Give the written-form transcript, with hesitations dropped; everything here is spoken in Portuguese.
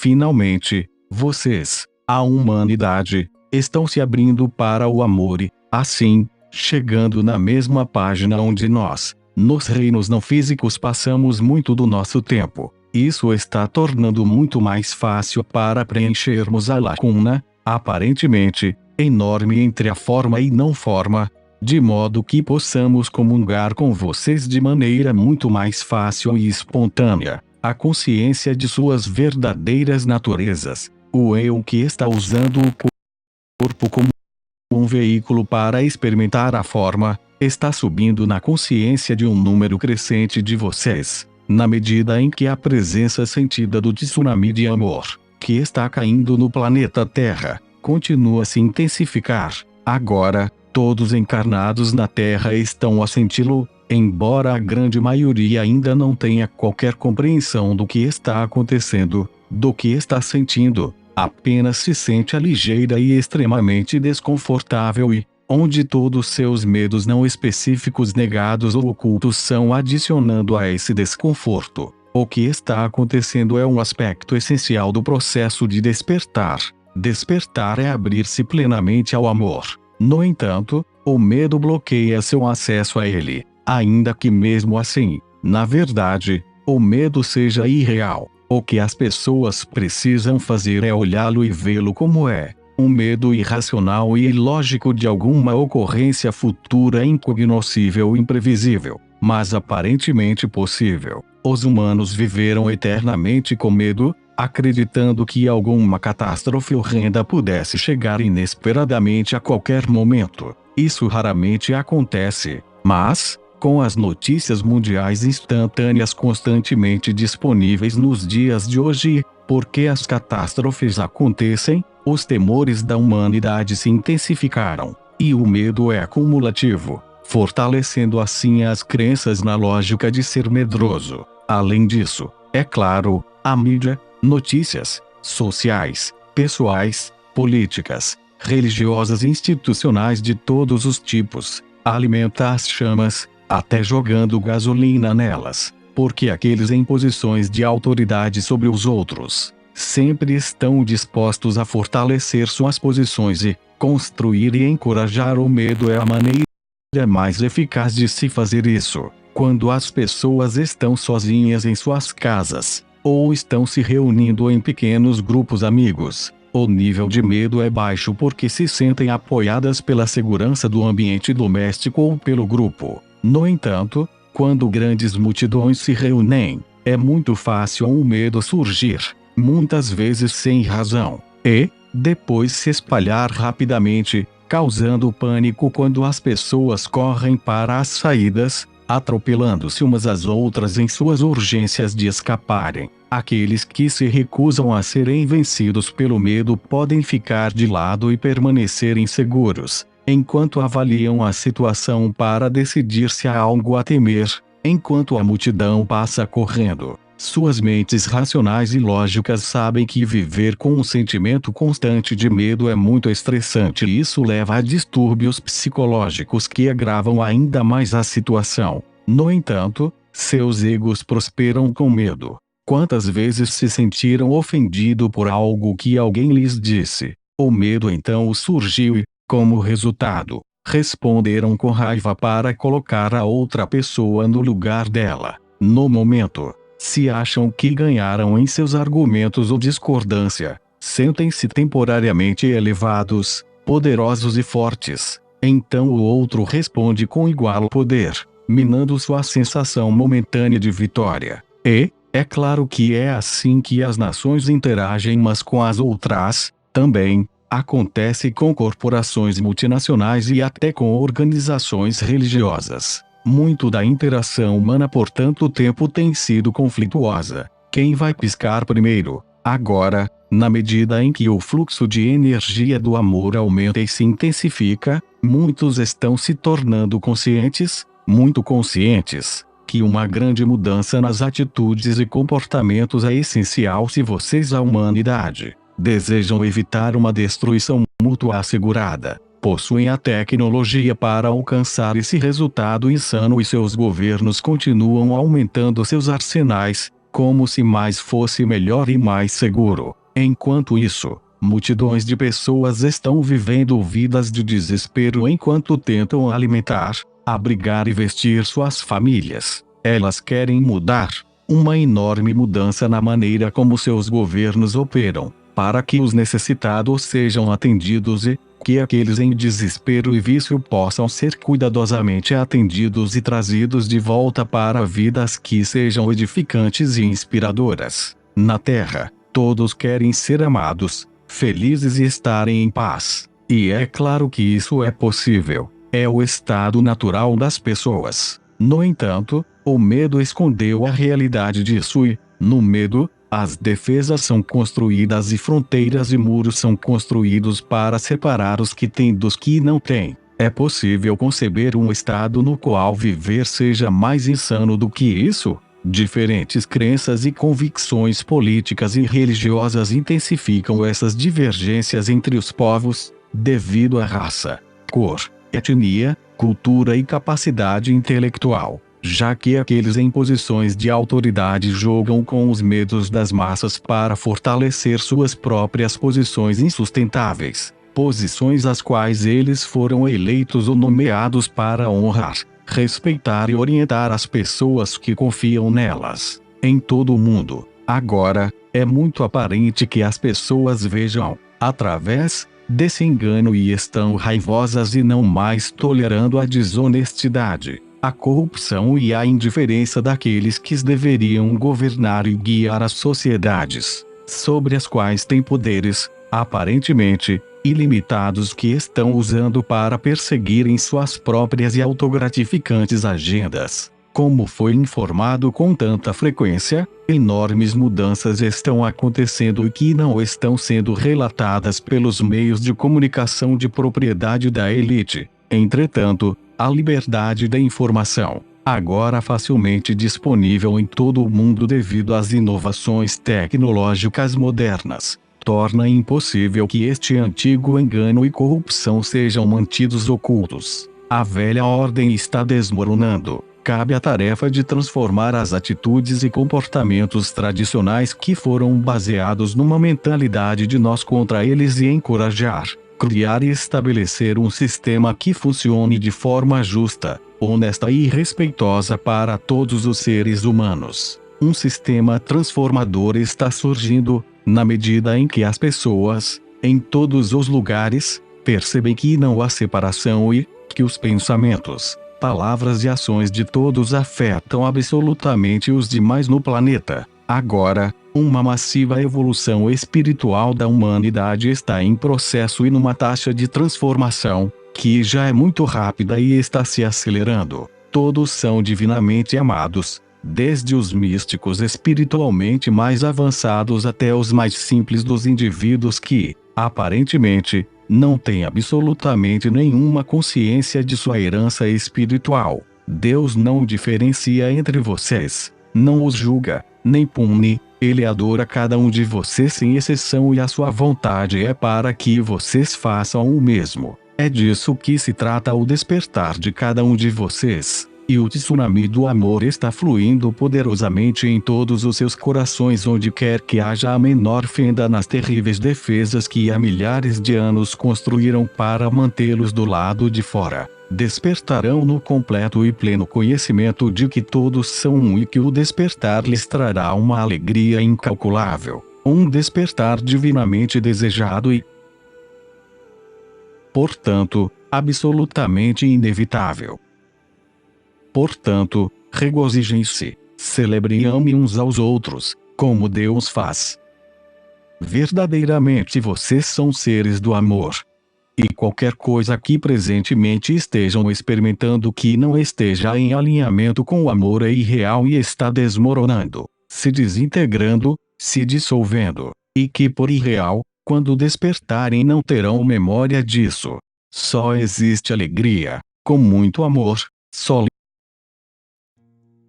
finalmente, vocês, a humanidade, estão se abrindo para o amor e, assim, chegando na mesma página onde nós, nos reinos não físicos, passamos muito do nosso tempo. Isso está tornando muito mais fácil para preenchermos a lacuna, aparentemente, enorme entre a forma e não forma, de modo que possamos comungar com vocês de maneira muito mais fácil e espontânea. A consciência de suas verdadeiras naturezas, o eu que está usando o corpo como um veículo para experimentar a forma, está subindo na consciência de um número crescente de vocês, na medida em que a presença sentida do tsunami de amor, que está caindo no planeta Terra, continua a se intensificar. Agora, todos encarnados na Terra estão a senti-lo, embora a grande maioria ainda não tenha qualquer compreensão do que está acontecendo, do que está sentindo, apenas se sente ligeira e extremamente desconfortável e, onde todos seus medos não específicos negados ou ocultos são adicionando a esse desconforto. O que está acontecendo é um aspecto essencial do processo de despertar. Despertar é abrir-se plenamente ao amor. No entanto, o medo bloqueia seu acesso a ele, ainda que mesmo assim, na verdade, o medo seja irreal. O que as pessoas precisam fazer é olhá-lo e vê-lo como é. Um medo irracional e ilógico de alguma ocorrência futura incognoscível e imprevisível, mas aparentemente possível. Os humanos viveram eternamente com medo, acreditando que alguma catástrofe horrenda pudesse chegar inesperadamente a qualquer momento. Isso raramente acontece, mas, com as notícias mundiais instantâneas constantemente disponíveis nos dias de hoje, porque as catástrofes acontecem, os temores da humanidade se intensificaram, e o medo é acumulativo, fortalecendo assim as crenças na lógica de ser medroso. Além disso, é claro, a mídia, notícias, sociais, pessoais, políticas, religiosas e institucionais de todos os tipos, alimenta as chamas, até jogando gasolina nelas, porque aqueles em posições de autoridade sobre os outros, sempre estão dispostos a fortalecer suas posições e construir e encorajar o medo. É a maneira mais eficaz de se fazer isso, quando as pessoas estão sozinhas em suas casas, ou estão se reunindo em pequenos grupos amigos. O nível de medo é baixo porque se sentem apoiadas pela segurança do ambiente doméstico ou pelo grupo. No entanto, quando grandes multidões se reúnem, é muito fácil o medo surgir, muitas vezes sem razão, e, depois se espalhar rapidamente, causando pânico quando as pessoas correm para as saídas, atropelando-se umas às outras em suas urgências de escaparem. Aqueles que se recusam a serem vencidos pelo medo podem ficar de lado e permanecer inseguros, enquanto avaliam a situação para decidir se há algo a temer, enquanto a multidão passa correndo. Suas mentes racionais e lógicas sabem que viver com um sentimento constante de medo é muito estressante e isso leva a distúrbios psicológicos que agravam ainda mais a situação. No entanto, seus egos prosperam com medo. Quantas vezes se sentiram ofendidos por algo que alguém lhes disse? O medo então surgiu e, como resultado, responderam com raiva para colocar a outra pessoa no lugar dela. No momento, se acham que ganharam em seus argumentos ou discordância, sentem-se temporariamente elevados, poderosos e fortes. Então o outro responde com igual poder, minando sua sensação momentânea de vitória. E, é claro que é assim que as nações interagem umas com as outras, também. Acontece com corporações multinacionais e até com organizações religiosas. Muito da interação humana por tanto tempo tem sido conflituosa. Quem vai piscar primeiro? Agora, na medida em que o fluxo de energia do amor aumenta e se intensifica, muitos estão se tornando conscientes, muito conscientes, que uma grande mudança nas atitudes e comportamentos é essencial se vocês, a humanidade, desejam evitar uma destruição mútua assegurada. Possuem a tecnologia para alcançar esse resultado insano e seus governos continuam aumentando seus arsenais, como se mais fosse melhor e mais seguro. Enquanto isso, multidões de pessoas estão vivendo vidas de desespero enquanto tentam alimentar, abrigar e vestir suas famílias. Elas querem mudar, uma enorme mudança na maneira como seus governos operam, para que os necessitados sejam atendidos e que aqueles em desespero e vício possam ser cuidadosamente atendidos e trazidos de volta para vidas que sejam edificantes e inspiradoras. Na Terra, todos querem ser amados, felizes e estarem em paz. E é claro que isso é possível. É o estado natural das pessoas. No entanto, o medo escondeu a realidade disso e, no medo, as defesas são construídas e fronteiras e muros são construídos para separar os que têm dos que não têm. É possível conceber um estado no qual viver seja mais insano do que isso? Diferentes crenças e convicções políticas e religiosas intensificam essas divergências entre os povos, devido à raça, cor, etnia, cultura e capacidade intelectual, já que aqueles em posições de autoridade jogam com os medos das massas para fortalecer suas próprias posições insustentáveis, posições às quais eles foram eleitos ou nomeados para honrar, respeitar e orientar as pessoas que confiam nelas. Em todo o mundo, agora, é muito aparente que as pessoas vejam, através desse engano e estão raivosas e não mais tolerando a desonestidade, a corrupção e a indiferença daqueles que deveriam governar e guiar as sociedades, sobre as quais têm poderes, aparentemente, ilimitados que estão usando para perseguirem suas próprias e autogratificantes agendas. Como foi informado com tanta frequência, enormes mudanças estão acontecendo e que não estão sendo relatadas pelos meios de comunicação de propriedade da elite. Entretanto, a liberdade da informação, agora facilmente disponível em todo o mundo devido às inovações tecnológicas modernas, torna impossível que este antigo engano e corrupção sejam mantidos ocultos. A velha ordem está desmoronando. Cabe a tarefa de transformar as atitudes e comportamentos tradicionais que foram baseados numa mentalidade de nós contra eles e encorajar, criar e estabelecer um sistema que funcione de forma justa, honesta e respeitosa para todos os seres humanos. Um sistema transformador está surgindo, na medida em que as pessoas, em todos os lugares, percebem que não há separação e que os pensamentos, palavras e ações de todos afetam absolutamente os demais no planeta. Agora, uma massiva evolução espiritual da humanidade está em processo e numa taxa de transformação, que já é muito rápida e está se acelerando. Todos são divinamente amados, desde os místicos espiritualmente mais avançados até os mais simples dos indivíduos que, aparentemente, não têm absolutamente nenhuma consciência de sua herança espiritual. Deus não diferencia entre vocês, não os julga, nem pune, Ele adora cada um de vocês sem exceção e a sua vontade é para que vocês façam o mesmo. É disso que se trata o despertar de cada um de vocês. E o tsunami do amor está fluindo poderosamente em todos os seus corações onde quer que haja a menor fenda nas terríveis defesas que há milhares de anos construíram para mantê-los do lado de fora. Despertarão no completo e pleno conhecimento de que todos são um e que o despertar lhes trará uma alegria incalculável. Um despertar divinamente desejado e, portanto, absolutamente inevitável. Portanto, regozijem-se, celebrem e amem uns aos outros, como Deus faz. Verdadeiramente vocês são seres do amor. E qualquer coisa que presentemente estejam experimentando que não esteja em alinhamento com o amor é irreal e está desmoronando, se desintegrando, se dissolvendo, e que por irreal, quando despertarem não terão memória disso. Só existe alegria, com muito amor, só